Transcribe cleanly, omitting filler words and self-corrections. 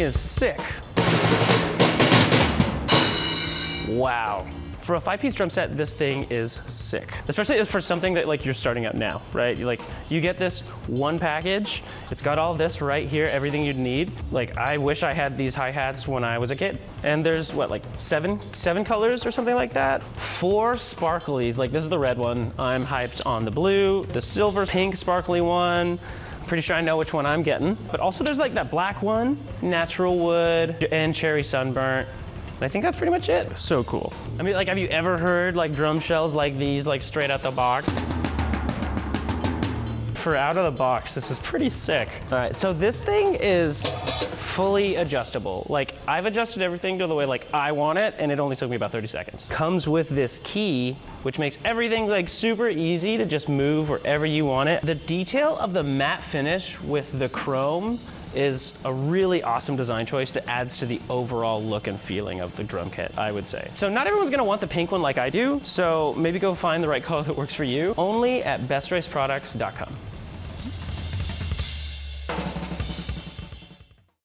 is sick. Wow. For a 5-piece drum set, this thing is sick. Especially for something that like you're starting out now, right? You get this one package, it's got all this right here, everything you'd need. Like I wish I had these hi-hats when I was a kid. And there's what, like seven colors or something like that? 4 sparklies, like this is the red one. I'm hyped on the blue, the silver, pink sparkly one. Pretty sure I know which one I'm getting. But also there's like that black one, natural wood, and cherry sunburnt. I think that's pretty much it. So cool. I mean, like, have you ever heard like drum shells like these, like straight out the box? For out of the box, this is pretty sick. All right, so this thing is fully adjustable. Like, I've adjusted everything to the way like I want it, and it only took me about 30 seconds. Comes with this key, which makes everything like super easy to just move wherever you want it. The detail of the matte finish with the chrome is a really awesome design choice that adds to the overall look and feeling of the drum kit, I would say. So not everyone's gonna want the pink one like I do, so maybe go find the right color that works for you. Only at bestraceproducts.com.